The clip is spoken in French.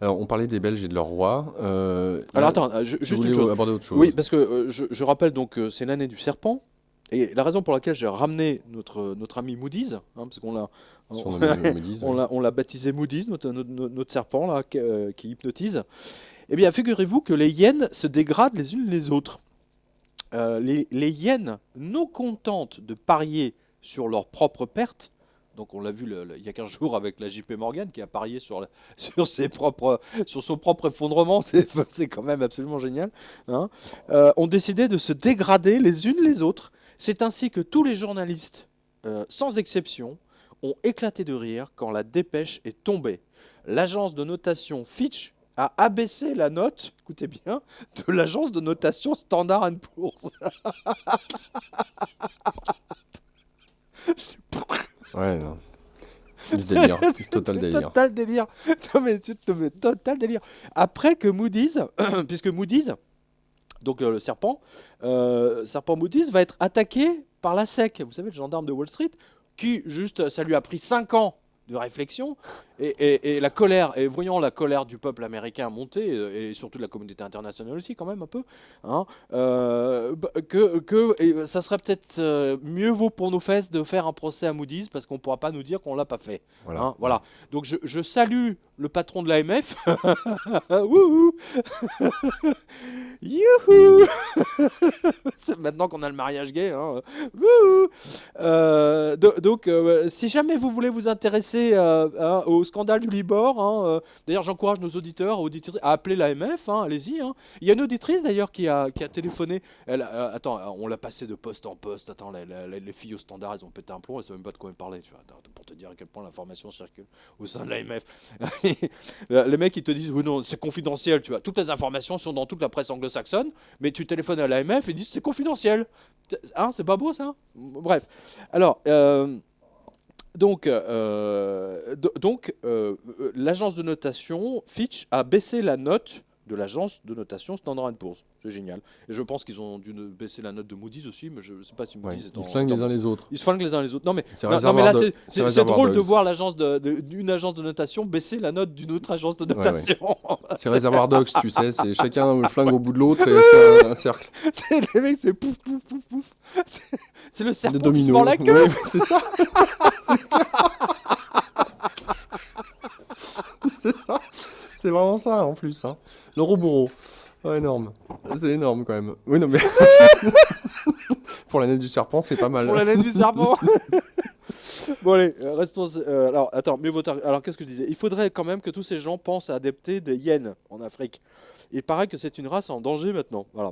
Alors, on parlait des Belges et de leur roi. Alors Là, attends, tu juste une voulais chose. aborder autre Oui, chose. parce que je rappelle donc c'est l'année du serpent. Et la raison pour laquelle j'ai ramené notre ami Moody's, hein, parce qu'on l'a on, Surnommé Moïse, oui. on l'a baptisé Moody's, notre serpent là, qui hypnotise. Eh bien, figurez-vous que les hyènes se dégradent les unes les autres. Les hyènes, non contentes de parier sur leur propre perte, donc on l'a vu il y a 15 jours avec la JP Morgan qui a parié sur son propre effondrement, c'est quand même absolument génial, hein, ont décidé de se dégrader les unes les autres. C'est ainsi que tous les journalistes, sans exception, ont éclaté de rire quand la dépêche est tombée. L'agence de notation Fitch a abaissé la note, écoutez bien, de l'agence de notation Standard Poor's. Ouais, non. Du délire, du total délire. Total délire. Non mais, total délire. Après que Moody's, puisque Moody's, donc le serpent Moody's va être attaqué par la SEC, vous savez, le gendarme de Wall Street, qui juste, ça lui a pris 5 ans de réflexion, et la colère, et voyant la colère du peuple américain monter, et surtout de la communauté internationale aussi quand même un peu, hein, ça serait peut-être mieux vaut pour nos fesses de faire un procès à Moody's, parce qu'on ne pourra pas nous dire qu'on l'a pas fait. Voilà, Hein, ouais. voilà. Donc je salue le patron de l'AMF. Wouhou. Youhou. C'est maintenant qu'on a le mariage gay. Hein. Wouhou. Donc, si jamais vous voulez vous intéresser hein, au scandale du Libor, hein, d'ailleurs, j'encourage nos auditeurs à appeler l'AMF. Hein, allez-y. Hein. Il y a une auditrice d'ailleurs qui a téléphoné. Attends, on l'a passé de poste en poste. Attends, les filles au standard, elles ont pété un plomb. Elles ne savent même pas de quoi me parler. Tu vois, attends, pour te dire à quel point l'information circule au sein de l'AMF. Les mecs, ils te disent oui, non, c'est confidentiel. Tu vois, toutes les informations sont dans toute la presse anglo-saxonne, mais tu téléphones à l'AMF et ils disent c'est confidentiel. Hein, c'est pas beau ça. Bref. Alors, l'agence de notation Fitch a baissé la note de l'agence de notation Standard Poor's. C'est génial. Et je pense qu'ils ont dû baisser la note de Moody's aussi, mais je ne sais pas si Ouais, Moody's est ils se en flinguent les uns termes. les autres. Ils se flinguent les uns les autres. Non, mais, C'est non, mais réservoir là, de... c'est c'est réservoir drôle de dogs. voir d'une agence de notation baisser la note d'une autre agence de Ouais, ouais. notation. C'est réservoir dogs, tu sais, c'est chacun le flingue au bout de l'autre et c'est un cercle. Les mecs, c'est pouf, pouf, pouf, pouf. C'est c'est le Des serpent qui se mord dominos. la queue. Ouais, c'est ça. C'est ça. C'est vraiment ça en plus. Hein. Le Robouro. Oh, énorme. C'est énorme quand même. Oui, non, mais pour l'année du serpent, c'est pas Pour mal. la laine du serpent. Bon allez, restons. Alors attends, mieux vaut tard. Alors qu'est-ce que je disais? Il faudrait quand même que tous ces gens pensent à adopter des hyènes en Afrique. Il paraît que c'est une race en danger maintenant. Voilà.